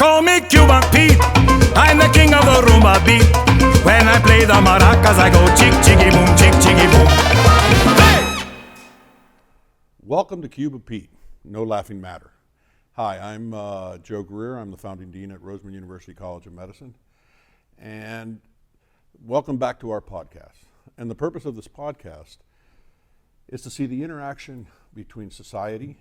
call me Cuba Pete. I'm the king of the rumba beat. When I play the maracas, I go chick, chicky, boom, chick, chicky, boom. Hey! Welcome to Cuba Pete, No Laughing Matter. Hi, I'm Joe Greer. I'm the founding dean at Roseman University College of Medicine. And welcome back to our podcast. And the purpose of this podcast is to see the interaction between society,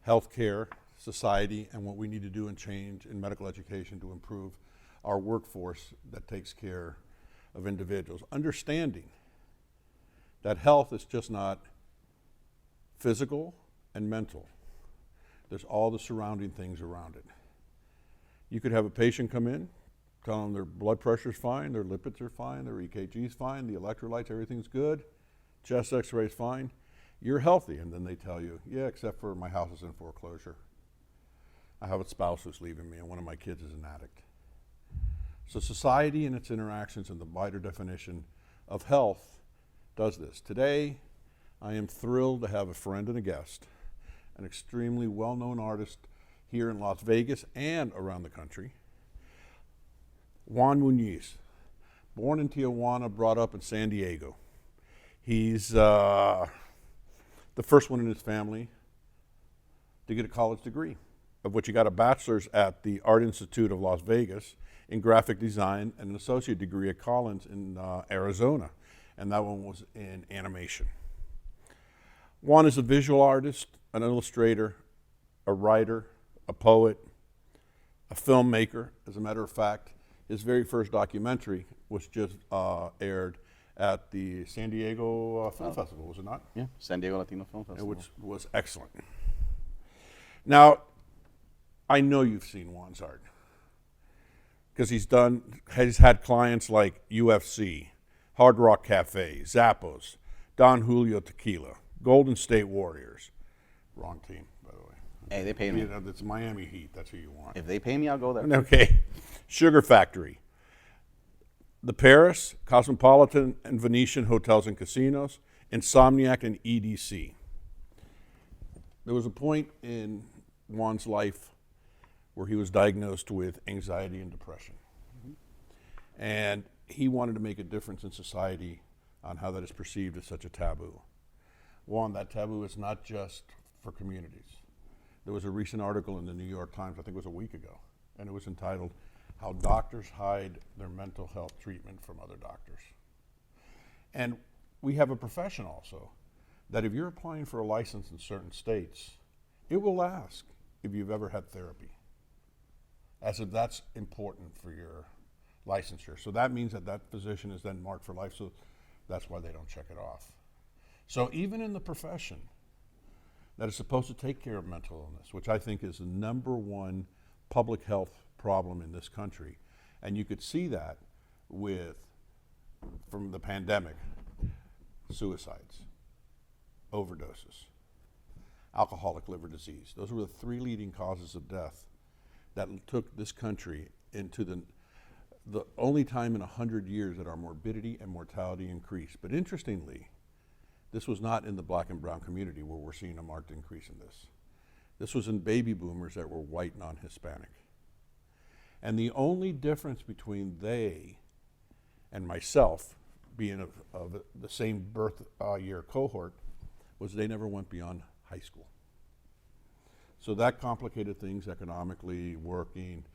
healthcare, society, and what we need to do and change in medical education to improve our workforce that takes care of individuals. Understanding that health is just not physical and mental. There's all the surrounding things around it. You could have a patient come in, tell them their blood pressure's fine, their lipids are fine, their EKG's fine, the electrolytes, everything's good, chest x-ray's fine, you're healthy. And then they tell you, yeah, except for my house is in foreclosure. I have a spouse who's leaving me and one of my kids is an addict. So society and its interactions and the wider definition of health does this. Today, I am thrilled to have a friend and a guest, an extremely well-known artist here in Las Vegas and around the country, Juan Muniz. Born in Tijuana, brought up in San Diego. He's the first one in his family to get a college degree, of which he got a bachelor's at the Art Institute of Las Vegas in graphic design and an associate degree at Collins in Arizona, and that one was in animation. Juan is a visual artist, an illustrator, a writer, a poet, a filmmaker. As a matter of fact, his very first documentary was just aired at the San Diego Film Festival, was it not? Yeah, San Diego Latino Film Festival. Which was excellent. Now, I know you've seen Juan's art because he's had clients like UFC, Hard Rock Cafe, Zappos, Don Julio Tequila, Golden State Warriors. Wrong team, by the way. Hey, they pay me. It's Miami Heat. That's who you want. If they pay me, I'll go there. Okay. Sugar Factory. The Paris, Cosmopolitan, and Venetian Hotels and Casinos, Insomniac, and EDC. There was a point in Juan's life where he was diagnosed with anxiety and depression. And he wanted to make a difference in society on how that is perceived as such a taboo. One, that taboo is not just for communities. There was a recent article in the New York Times, I think it was a week ago, and it was entitled, How Doctors Hide Their Mental Health Treatment from Other Doctors. And we have a profession also that if you're applying for a license in certain states, it will ask if you've ever had therapy, as if that's important for your licensure. So that means that that physician is then marked for life, so that's why they don't check it off. So even in the profession that is supposed to take care of mental illness, which I think is the number one public health problem in this country, and you could see that from the pandemic, suicides, overdoses, alcoholic liver disease. Those were the three leading causes of death that took this country into the only time in 100 years that our morbidity and mortality increased. But interestingly, this was not in the black and brown community where we're seeing a marked increase in this. This was in baby boomers that were white, non-Hispanic. And the only difference between they and myself, being of the same birth year cohort, was they never went beyond high school. So that complicated things economically, working,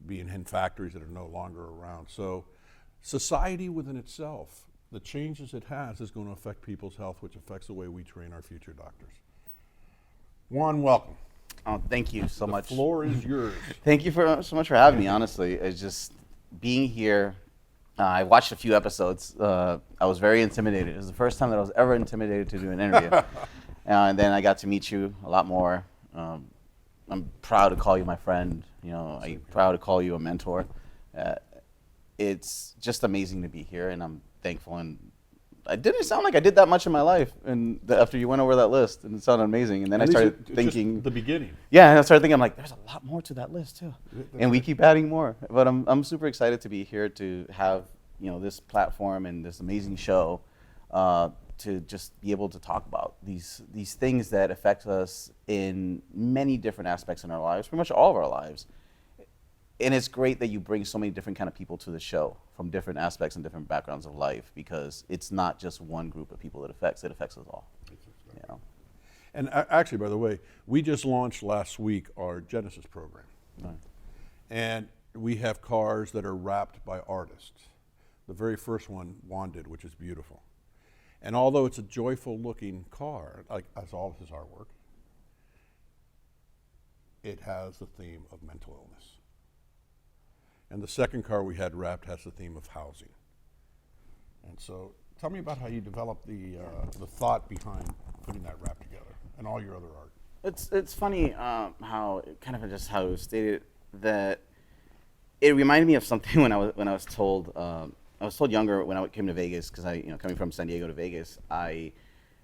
being in factories that are no longer around. So society within itself, the changes it has is going to affect people's health, which affects the way we train our future doctors. Juan, welcome. Oh, thank you so much. The floor is yours. Thank you so much for having me, honestly. It's just being here. I watched a few episodes. I was very intimidated. It was the first time that I was ever intimidated to do an interview. And then I got to meet you a lot more. I'm proud to call you my friend. I'm proud to call you a mentor. It's just amazing to be here, and I'm thankful. And I didn't sound like I did that much in my life, and after you went over that list, and it sounded amazing. And then I started thinking, just the beginning. Yeah, and I started thinking, I'm like, there's a lot more to that list too, and we keep adding more. But I'm super excited to be here to have this platform and this amazing show, to just be able to talk about these things that affect us in many different aspects in our lives, pretty much all of our lives. and it's great that you bring so many different kind of people to the show from different aspects and different backgrounds of life, because it's not just one group of people that it affects us all. You know? And actually, by the way, we just launched last week our Genesis program. Right. And we have cars that are wrapped by artists. The very first one, Juan did, which is beautiful. And although it's a joyful looking car, like as all of his artwork, it has the theme of mental illness. And the second car we had wrapped has the theme of housing. And so tell me about how you developed the thought behind putting that wrap together and all your other art. It's funny how kind of just how it was stated, that it reminded me of something when I was told younger, when I came to Vegas, because coming from San Diego to Vegas, I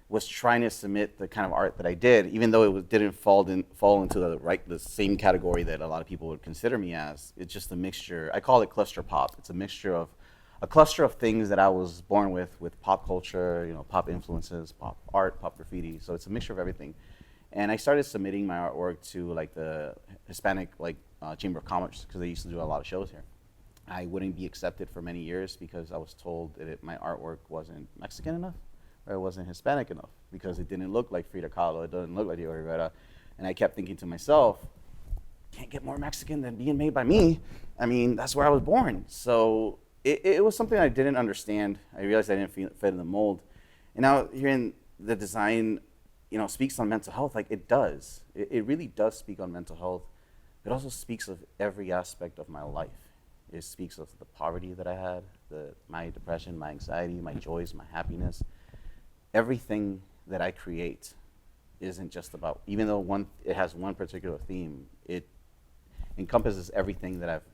was trying to submit the kind of art that I did, even though it didn't fall into the same category that a lot of people would consider me as. It's just a mixture. I call it cluster pop. It's a cluster of things that I was born with pop culture, pop influences, pop art, pop graffiti. So it's a mixture of everything. And I started submitting my artwork to like the Hispanic Chamber of Commerce, because they used to do a lot of shows here. I wouldn't be accepted for many years because I was told that my artwork wasn't Mexican enough, or it wasn't Hispanic enough, because it didn't look like Frida Kahlo, it didn't look like Diego Rivera. And I kept thinking to myself, can't get more Mexican than being made by me. I mean, that's where I was born. So it was something I didn't understand. I realized I didn't fit in the mold. And now hearing the design, speaks on mental health, like it does. It really does speak on mental health. It also speaks of every aspect of my life. It speaks of the poverty that I had, my depression, my anxiety, my joys, my happiness. Everything that I create isn't just about, even though it has one particular theme, it encompasses everything that I've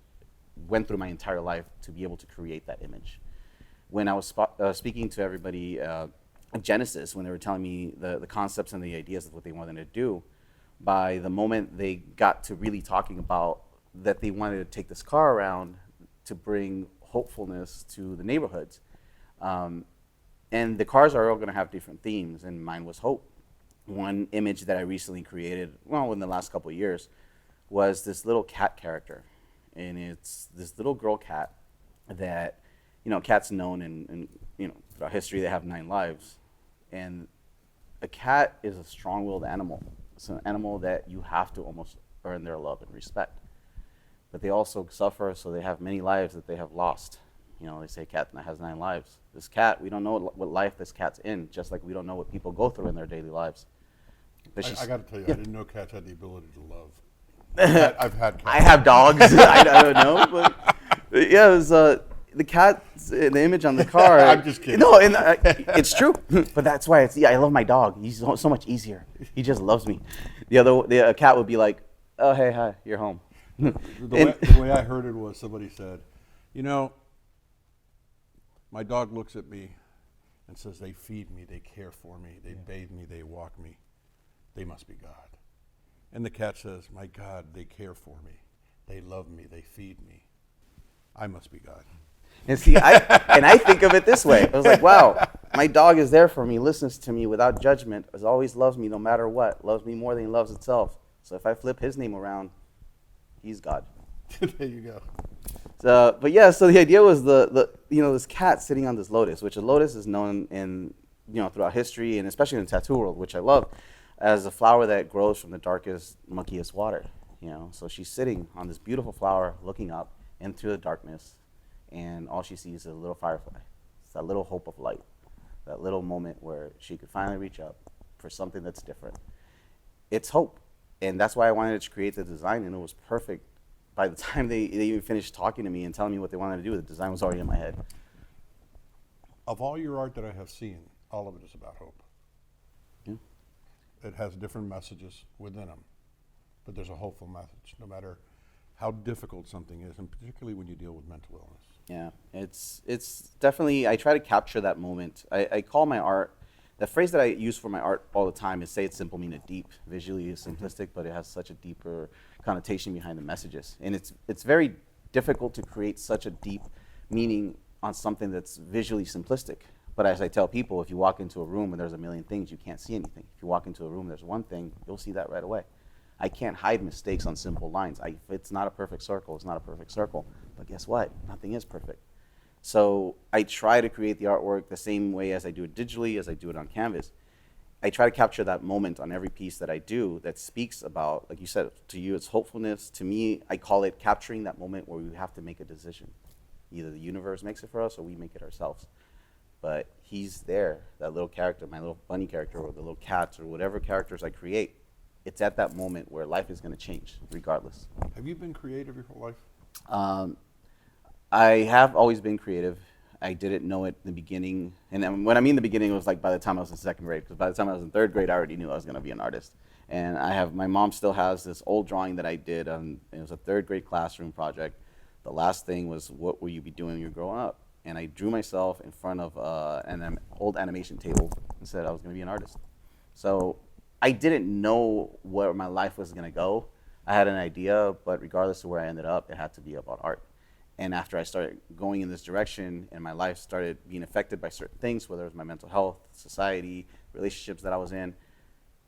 went through my entire life to be able to create that image. When I was speaking to everybody at Genesis, when they were telling me the concepts and the ideas of what they wanted to do, by the moment they got to really talking about that they wanted to take this car around to bring hopefulness to the neighborhoods. And the cars are all going to have different themes, and mine was hope. One image that I recently created, in the last couple of years, was this little cat character. And it's this little girl cat that, cats known in throughout history, they have 9 lives. And a cat is a strong-willed animal. It's an animal that you have to almost earn their love and respect. But they also suffer, so they have many lives that they have lost. They say a cat has 9 lives. This cat, we don't know what life this cat's in, just like we don't know what people go through in their daily lives. But I got to tell you, yeah. I didn't know cats had the ability to love. I've had cats. I have dogs. I don't know, but yeah, it was the cat, the image on the car. I'm just kidding. No, and it's true. But that's why I love my dog. He's so much easier. He just loves me. The cat would be like, oh, hey, hi, you're home. The way I heard it was somebody said, my dog looks at me and says, they feed me, they care for me, they bathe me, they walk me. They must be God. And the cat says, my God, they care for me, they love me, they feed me. I must be God. And see, I think of it this way. I was like, wow, my dog is there for me, listens to me without judgment, always loves me no matter what, loves me more than he loves itself. So if I flip his name around, he's God. There you go. So the idea was this cat sitting on this lotus, which a lotus is known in throughout history, and especially in the tattoo world, which I love, as a flower that grows from the darkest, muckiest water. So she's sitting on this beautiful flower, looking up into the darkness, and all she sees is a little firefly. It's that little hope of light, that little moment where she could finally reach up for something that's different. It's hope, and that's why I wanted to create the design, and it was perfect. By the time they even finished talking to me and telling me what they wanted to do, the design was already in my head. Of all your art that I have seen, all of it is about hope. Yeah. It has different messages within them, but there's a hopeful message, no matter how difficult something is, and particularly when you deal with mental illness. Yeah, it's definitely, I try to capture that moment. I call my art, the phrase that I use for my art all the time is say it's simple, mean it deep. Visually it's simplistic, but it has such a deeper connotation behind the messages. And it's very difficult to create such a deep meaning on something that's visually simplistic. But as I tell people, if you walk into a room and there's a million things, you can't see anything. If you walk into a room, there's one thing, you'll see that right away. I can't hide mistakes on simple lines. If it's not a perfect circle, it's not a perfect circle. But guess what? Nothing is perfect. So I try to create the artwork the same way as I do it digitally, as I do it on canvas. I try to capture that moment on every piece that I do that speaks about, like you said, to you it's hopefulness. To me, I call it capturing that moment where we have to make a decision. Either the universe makes it for us or we make it ourselves. But he's there, that little character, my little bunny character, or the little cats, or whatever characters I create. It's at that moment where life is going to change, regardless. Have you been creative your whole life? I have always been creative. I didn't know it in the beginning. And when I mean the beginning, it was like by the time I was in second grade, because by the time I was in third grade, I already knew I was going to be an artist. And my mom still has this old drawing that I did. It was a third grade classroom project. The last thing was, what will you be doing when you're growing up? And I drew myself in front of an old animation table and said I was going to be an artist. So I didn't know where my life was going to go. I had an idea, but regardless of where I ended up, it had to be about art. And after I started going in this direction and my life started being affected by certain things, whether it was my mental health, society, relationships that I was in,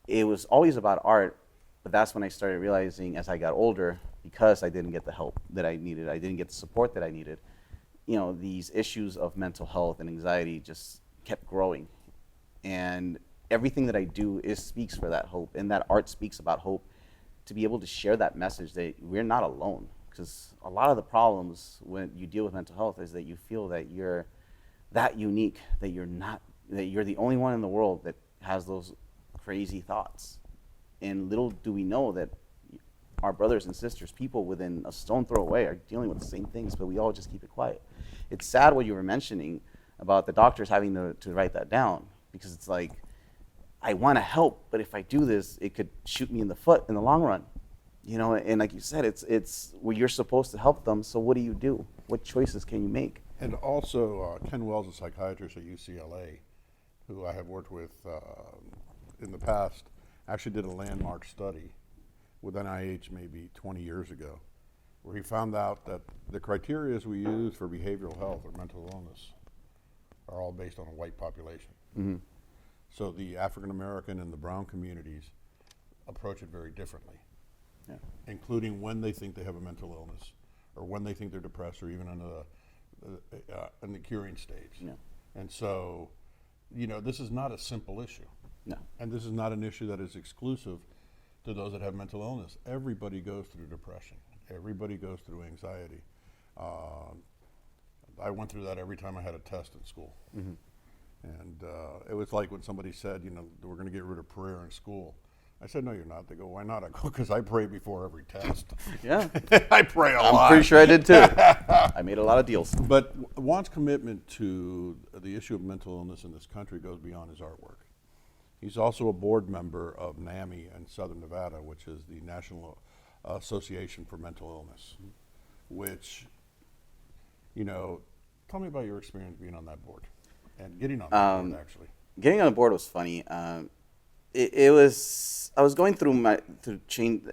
it was always about art. But that's when I started realizing as I got older, because I didn't get the help that I needed, I didn't get the support that I needed, these issues of mental health and anxiety just kept growing. And everything that I do speaks for that hope, and that art speaks about hope, to be able to share that message that we're not alone. Because a lot of the problems when you deal with mental health is that you feel that you're that unique, that you're the only one in the world that has those crazy thoughts. And little do we know that our brothers and sisters, people within a stone throw away, are dealing with the same things, but we all just keep it quiet. It's sad what you were mentioning about the doctors having to write that down, because it's like, I want to help, but if I do this, it could shoot me in the foot in the long run. And like you said, it's where you're supposed to help them, so what do? What choices can you make? And also, Ken Wells, a psychiatrist at UCLA, who I have worked with in the past, actually did a landmark study with NIH maybe 20 years ago, where he found out that the criteria we use for behavioral health or mental illness are all based on a white population. Mm-hmm. So the African American and the brown communities approach it very differently, including when they think they have a mental illness, or when they think they're depressed, or even in the curing stage. Yeah. And so, this is not a simple issue. No. And this is not an issue that is exclusive to those that have mental illness. Everybody goes through depression. Everybody goes through anxiety. I went through that every time I had a test in school. Mm-hmm. And it was like when somebody said, we're going to get rid of prayer in school. I said, no, you're not. They go, why not? I go, because I pray before every test. Yeah. I pray a lot. I'm pretty sure I did too. I made a lot of deals. But Juan's commitment to the issue of mental illness in this country goes beyond his artwork. He's also a board member of NAMI in Southern Nevada, which is the National Association for Mental Illness, which, tell me about your experience being on that board and getting on that board, actually. Getting on the board was funny. I was going through my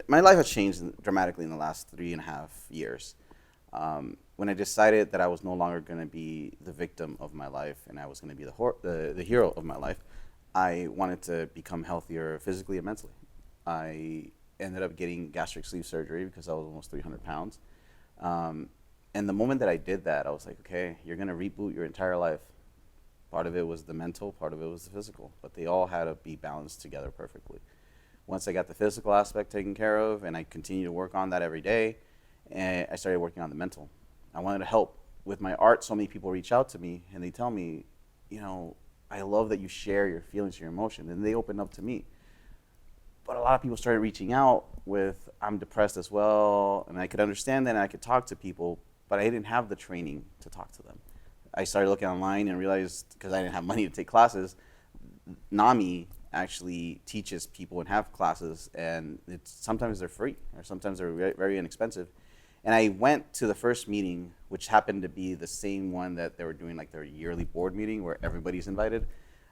life has changed dramatically in the last 3.5 years. When I decided that I was no longer going to be the victim of my life and I was going to be the hero of my life, I wanted to become healthier physically and mentally. I ended up getting gastric sleeve surgery because I was almost 300 pounds. And the moment that I did that, I was like, okay, you're going to reboot your entire life. Part of it was the mental, part of it was the physical, but they all had to be balanced together perfectly. Once I got the physical aspect taken care of, and I continued to work on that every day, and I started working on the mental. I wanted to help. With my art, so many people reach out to me, and they tell me, I love that you share your feelings, your emotions, and they open up to me. But a lot of people started reaching out with, I'm depressed as well, and I could understand that, and I could talk to people, but I didn't have the training to talk to them. I started looking online and realized, because I didn't have money to take classes, NAMI actually teaches people and have classes, and sometimes they're free, or sometimes they're very, very inexpensive. And I went to the first meeting, which happened to be the same one that they were doing, like their yearly board meeting where everybody's invited.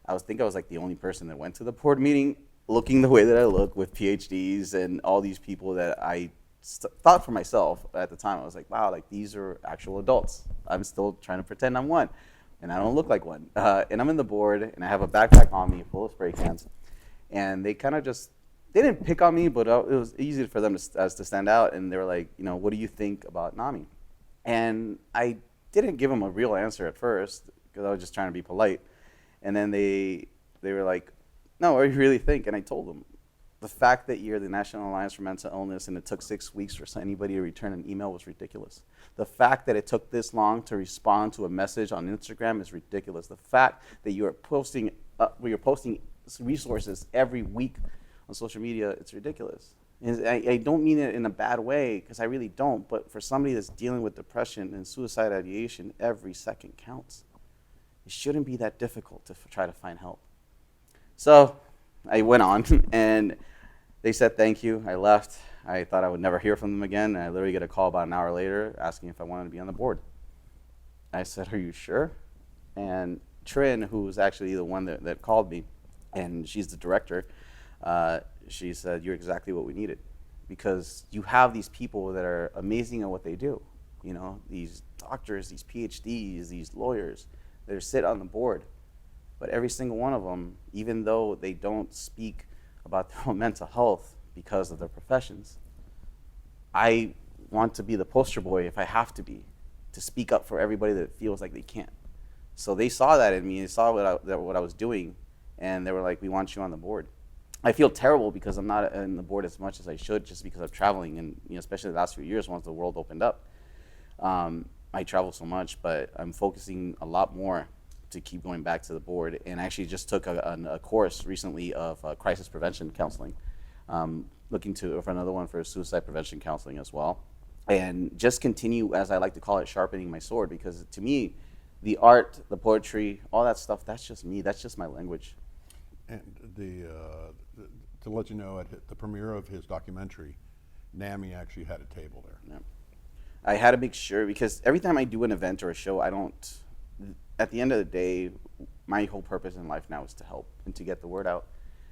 I was like the only person that went to the board meeting looking the way that I look, with PhDs and all these people that I thought for myself at the time. I was like, wow, like these are actual adults. I'm still trying to pretend I'm one, and I don't look like one. And I'm in the board, and I have a backpack on me full of spray cans, and they kind of just they didn't pick on me, but it was easy for them to stand out. And they were like, what do you think about NAMI? And I didn't give them a real answer at first because I was just trying to be polite. And then they were like, no, what do you really think? And I told them, the fact that you're the National Alliance for Mental Illness and it took 6 weeks for anybody to return an email was ridiculous. The fact that it took this long to respond to a message on Instagram is ridiculous. The fact that you're posting resources every week on social media, it's ridiculous. And I don't mean it in a bad way, because I really don't, but for somebody that's dealing with depression and suicide ideation, every second counts. It shouldn't be that difficult to try to find help. So I went on, and they said thank you. I left. I thought I would never hear from them again, and I literally get a call about an hour later asking if I wanted to be on the board. I said, are you sure? And Trin, who was actually the one that called me, and she's the director, she said, you're exactly what we needed, because you have these people that are amazing at what they do. These doctors, these PhDs, these lawyers that sit on the board. But every single one of them, even though they don't speak about their own mental health because of their professions, I want to be the poster boy, if I have to be, to speak up for everybody that feels like they can't. So they saw that in me, they saw what I was doing, and they were like, we want you on the board. I feel terrible because I'm not on the board as much as I should, just because I'm traveling, and especially the last few years once the world opened up. I travel so much, but I'm focusing a lot more to keep going back to the board, and I actually just took a course recently of crisis prevention counseling, looking for another one for suicide prevention counseling as well, and just continue, as I like to call it, sharpening my sword, because to me, the art, the poetry, all that stuff, that's just me, that's just my language. And to let you know, at the premiere of his documentary, NAMI actually had a table there. Yeah. I had to make sure, because every time I do an event or a show, at the end of the day, my whole purpose in life now is to help and to get the word out.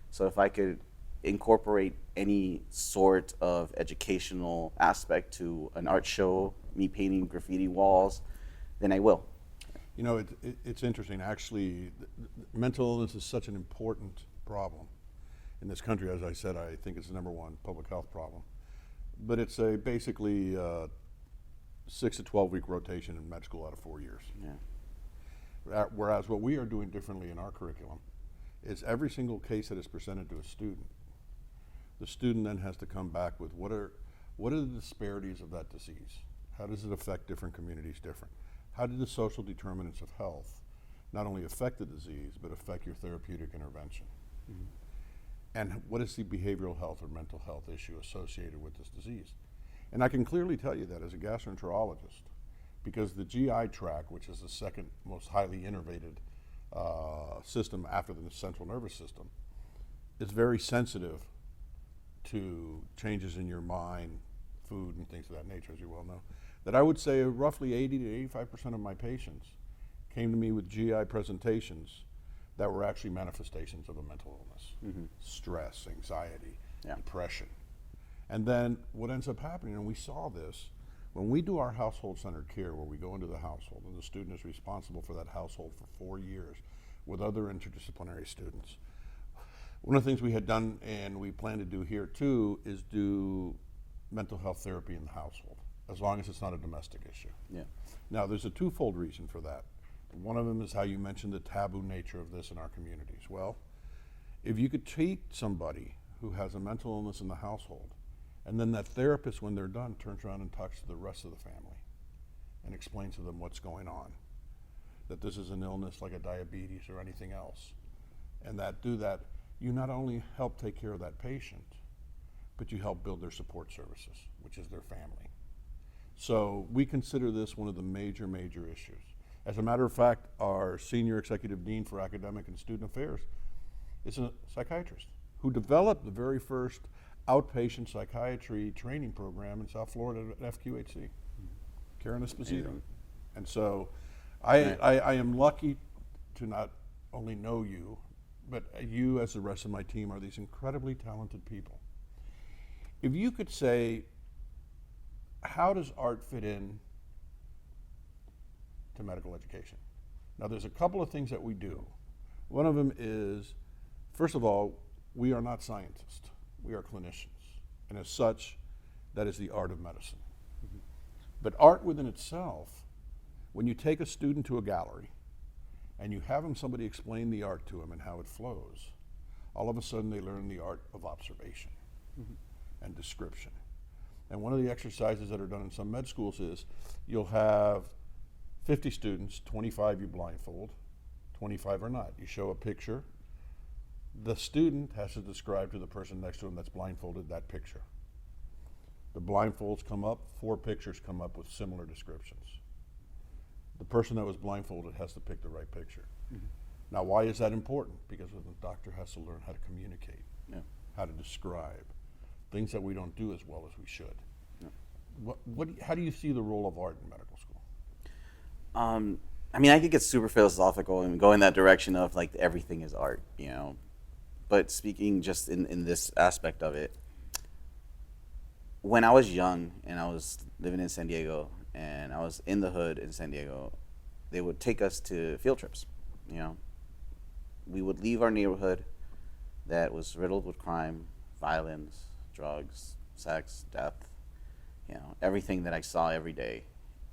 So if I could incorporate any sort of educational aspect to an art show, me painting graffiti walls, then I will. It's interesting. Actually, mental illness is such an important problem in this country. As I said, I think it's the #1 public health problem. But it's basically 6 to 12 week rotation in med school out of 4 years. Yeah. Whereas what we are doing differently in our curriculum is every single case that is presented to a student, the student then has to come back with what are the disparities of that disease? How does it affect different communities different? How do the social determinants of health not only affect the disease, but affect your therapeutic intervention? Mm-hmm. And what is the behavioral health or mental health issue associated with this disease? And I can clearly tell you that as a gastroenterologist, because the GI tract, which is the second most highly innervated system after the central nervous system, is very sensitive to changes in your mind, food, and things of that nature, as you well know. That I would say roughly 80 to 85% of my patients came to me with GI presentations that were actually manifestations of a mental illness. Mm-hmm. Stress, anxiety, depression. And then what ends up happening, and we saw this, when we do our household-centered care, where we go into the household and the student is responsible for that household for 4 years with other interdisciplinary students. One of the things we had done, and we plan to do here too, is do mental health therapy in the household, as long as it's not a domestic issue. Yeah. Now, there's a twofold reason for that. One of them is how you mentioned the taboo nature of this in our communities. Well, if you could treat somebody who has a mental illness in the household, and then that therapist, when they're done, turns around and talks to the rest of the family and explains to them what's going on, that this is an illness like a diabetes or anything else, and you not only help take care of that patient, but you help build their support services, which is their family. So we consider this one of the major issues. As a matter of fact, our senior executive dean for academic and student affairs is a psychiatrist who developed the very first outpatient psychiatry training program in South Florida at FQHC, Karen Esposito. And so I am lucky to not only know you, but you, as the rest of my team, are these incredibly talented people. If you could say, how does art fit in to medical education? Now, there's a couple of things that we do. One of them is, first of all, we are not scientists. We are clinicians. And as such, that is the art of medicine. But art within itself, when you take a student to a gallery and you have somebody explain the art to them and how it flows, all of a sudden they learn the art of observation and description. And one of the exercises that are done in some med schools is you'll have 50 students, 25 you blindfold, 25 are not. You show a picture. The student has to describe to the person next to him that's blindfolded that picture. The blindfolds come up, 4 pictures come up with similar descriptions. The person that was blindfolded has to pick the right picture. Now, why is that important? Because the doctor has to learn how to communicate, how to describe, things that we don't do as well as we should. How do you see the role of art in medical school? I mean, I could get super philosophical and go in that direction of like everything is art, you know. But speaking just in this aspect of it, when I was young and I was living in San Diego and I was in the hood in San Diego, they would take us to field trips, you know. We would leave our neighborhood that was riddled with crime, violence, drugs, sex, death, you know, everything that I saw every day.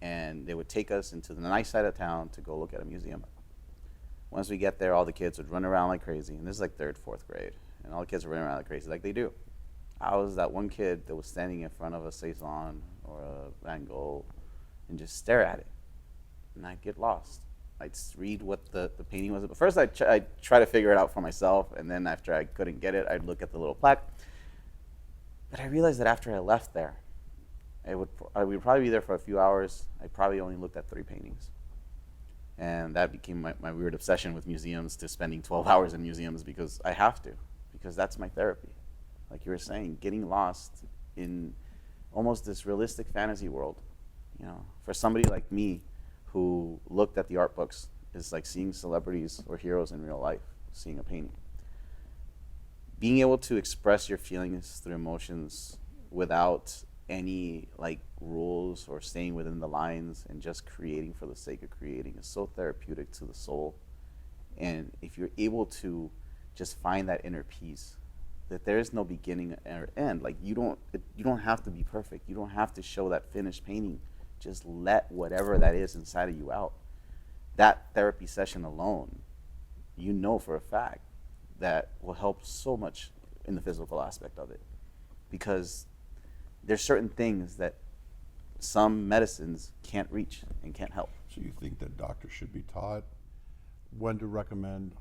And they would take us into the nice side of town to go look at a museum. Once we get there, all the kids would run around like crazy. And this is like 3rd, 4th grade. And all the kids were running around like crazy like they do. I was that one kid that was standing in front of a Cezanne or a Van Gogh and just stare at it. And I'd get lost. I'd read what the painting was. But first I'd try to figure it out for myself. And then after I couldn't get it, I'd look at the little plaque. But I realized that after I left there, we would probably be there for a few hours. I probably only looked at 3 paintings. And that became my weird obsession with museums, to spending 12 hours in museums because I have to, because that's my therapy. Like you were saying, getting lost in almost this realistic fantasy world. You know, for somebody like me who looked at the art books, is like seeing celebrities or heroes in real life, seeing a painting. Being able to express your feelings through emotions without any like rules or staying within the lines and just creating for the sake of creating is so therapeutic to the soul. And if you're able to just find that inner peace, that there is no beginning or end. Like you don't have to be perfect. You don't have to show that finished painting. Just let whatever that is inside of you out. That therapy session alone, you know for a fact that will help so much in the physical aspect of it, because there's certain things that some medicines can't reach and can't help. So you think that doctors should be taught when to recommend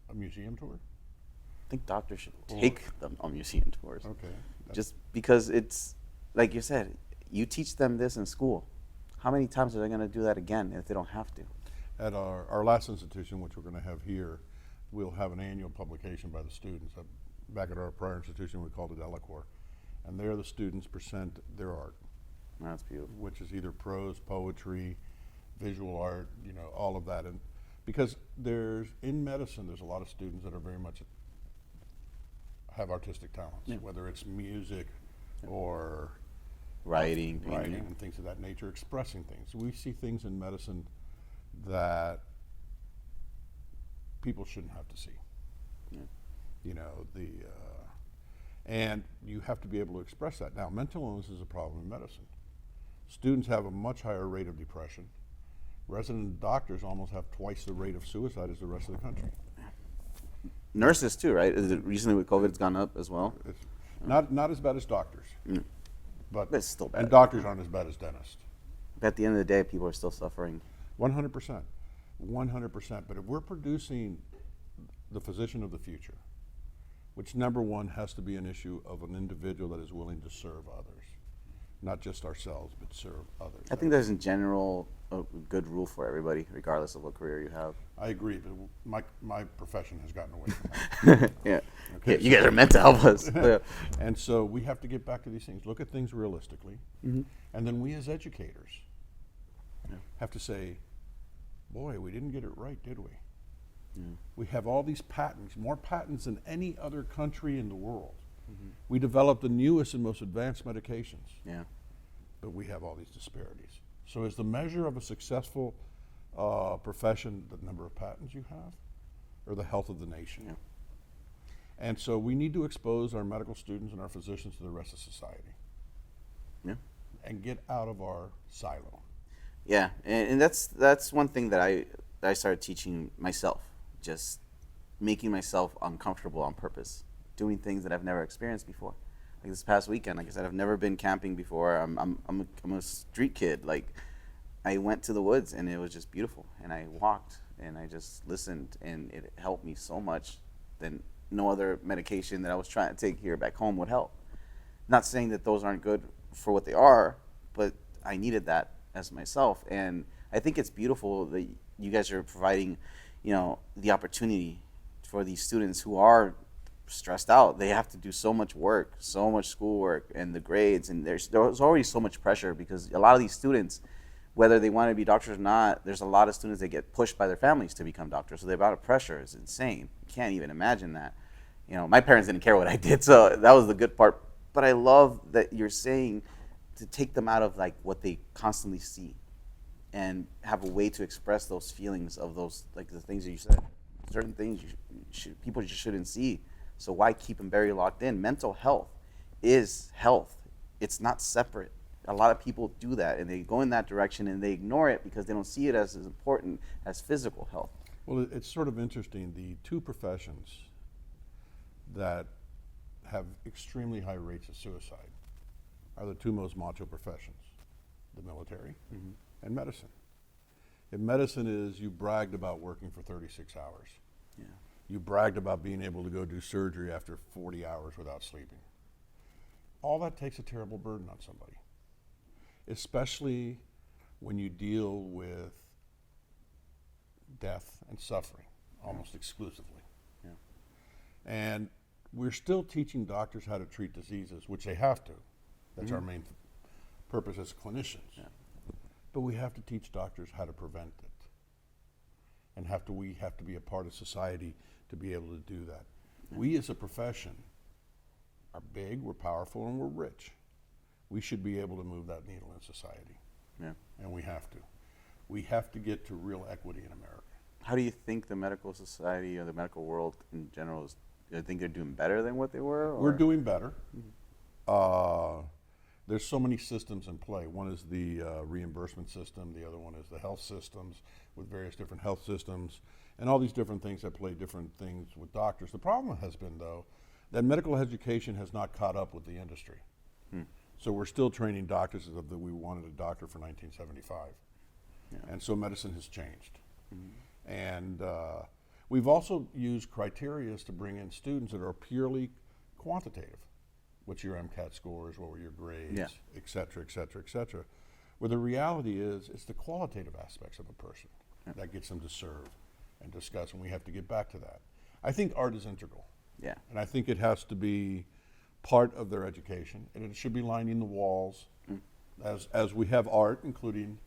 a museum tour? I think doctors should take them on museum tours. Okay. Just because it's, like you said, you teach them this in school. How many times are they going to do that again if they don't have to? At our last institution, which we're going to have here, we'll have an annual publication by the students. Back at our prior institution, we called it Eloquor. And there the students present their art. That's beautiful. Which is either prose, poetry, visual art, you know, all of that. And because in medicine, there's a lot of students that are very much have artistic talents, whether it's music or writing and things of that nature, expressing things. We see things in medicine that people shouldn't have to see. You know, and you have to be able to express that. Now, mental illness is a problem in medicine. Students have a much higher rate of depression. Resident doctors almost have twice the rate of suicide as the rest of the country. Nurses too, right? Is it recently with COVID, it's gone up as well? It's not as bad as doctors, but it's still bad. And doctors aren't as bad as dentists. But at the end of the day, people are still suffering. 100%, 100%. But if we're producing the physician of the future, which number one has to be an issue of an individual that is willing to serve others, not just ourselves, but serve others. I think there's in general a good rule for everybody, regardless of what career you have. I agree, but my profession has gotten away from that. Yeah. Okay, You guys are meant to help us. And so we have to get back to these things, look at things realistically, and then we as educators have to say, boy, we didn't get it right, did we? We have all these patents, more patents than any other country in the world. We develop the newest and most advanced medications, but we have all these disparities. So is the measure of a successful profession the number of patents you have, or the health of the nation? And so we need to expose our medical students and our physicians to the rest of society. Yeah. And get out of our silo. Yeah, and that's one thing that I started teaching myself, just making myself uncomfortable on purpose, doing things that I've never experienced before. Like this past weekend, like I said, I've never been camping before. I'm a street kid. Like I went to the woods and it was just beautiful, and I walked and I just listened, and it helped me so much that no other medication that I was trying to take here back home would help. Not saying that those aren't good for what they are, but I needed that as myself. And I think it's beautiful that you guys are providing, the opportunity for these students who are stressed out. They have to do so much work, so much schoolwork, and the grades, and there's already so much pressure because a lot of these students, whether they want to be doctors or not, there's a lot of students that get pushed by their families to become doctors. So the amount of pressure is insane. You can't even imagine that. My parents didn't care what I did, so that was the good part. But I love that you're saying to take them out of like what they constantly see and have a way to express those feelings of those, like the things that you said. Certain things people just shouldn't see. So why keep them very locked in? Mental health is health. It's not separate. A lot of people do that, and they go in that direction, and they ignore it because they don't see it as important as physical health. Well, it's sort of interesting. The two professions that have extremely high rates of suicide are the two most macho professions, the military and medicine. In medicine is you bragged about working for 36 hours. Yeah. You bragged about being able to go do surgery after 40 hours without sleeping. All that takes a terrible burden on somebody, especially when you deal with death and suffering almost exclusively. Yeah. And we're still teaching doctors how to treat diseases, which they have to. That's our main purpose as clinicians. Yeah. But we have to teach doctors how to prevent it. And we have to be a part of society to be able to do that. Yeah. We as a profession are big, we're powerful, and we're rich. We should be able to move that needle in society. Yeah. And we have to. We have to get to real equity in America. How do you think the medical society or the medical world in general is? Do you think they're doing better than what they were? Or? We're doing better. There's so many systems in play. One is the reimbursement system. The other one is the health systems with various different health systems and all these different things that play different things with doctors. The problem has been, though, that medical education has not caught up with the industry. So we're still training doctors as if we wanted a doctor for 1975. Yeah. And so medicine has changed. And we've also used criteria to bring in students that are purely quantitative. What's your MCAT scores, what were your grades, et cetera, et cetera, et cetera. Where the reality is, it's the qualitative aspects of a person that gets them to serve and discuss, and we have to get back to that. I think art is integral. Yeah. And I think it has to be part of their education, and it should be lining the walls as we have art, including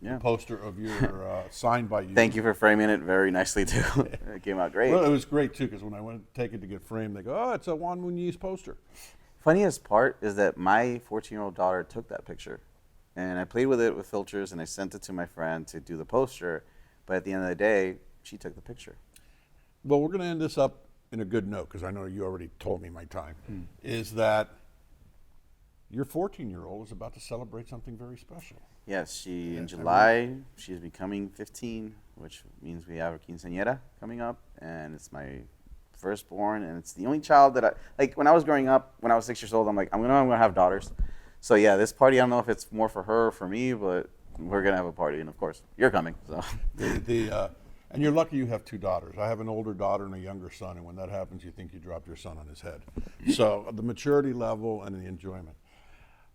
the poster of your signed by you. Thank you for framing it very nicely too. It came out great. Well, it was great too, because when I went to take it to get framed, they go, "Oh, it's a Juan Muniz poster." Funniest part is that my 14-year-old daughter took that picture, and I played with it with filters, and I sent it to my friend to do the poster. But at the end of the day, she took the picture. Well, we're going to end this up in a good note, because I know you already told me my time. Is that your 14-year-old is about to celebrate something very special. Yes, in July, she's becoming 15, which means we have a quinceañera coming up, and it's my firstborn, and it's the only child that when I was growing up, when I was 6 years old, I'm like, I'm gonna have daughters. So yeah, this party, I don't know if it's more for her or for me, but we're gonna have a party, and of course, you're coming. So. And you're lucky you have two daughters. I have an older daughter and a younger son, and when that happens, you think you dropped your son on his head. So the maturity level and the enjoyment.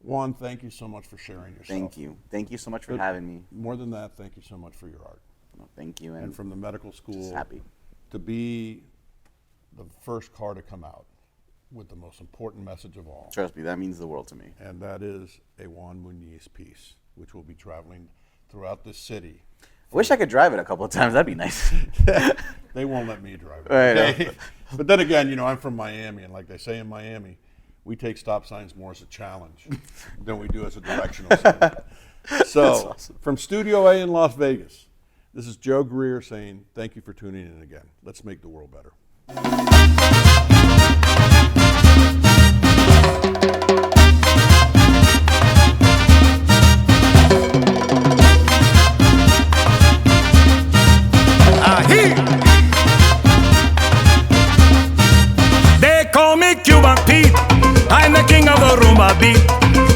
Juan, thank you so much for sharing yourself. Thank you. Thank you so much for having me. More than that, thank you so much for your art. Well, thank you. And from the medical school, just happy to be the first car to come out with the most important message of all. Trust me, that means the world to me. And that is a Juan Muniz piece, which will be traveling throughout the city. I wish I could drive it a couple of times. That'd be nice. They won't let me drive it. Okay? But then again, I'm from Miami, and like they say in Miami, we take stop signs more as a challenge than we do as a directional sign. So, awesome. From Studio A in Las Vegas, this is Joe Greer saying thank you for tuning in again. Let's make the world better.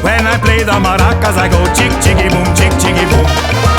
When I play the maracas, I go chick, chiggy, boom, chick, chiggy, boom.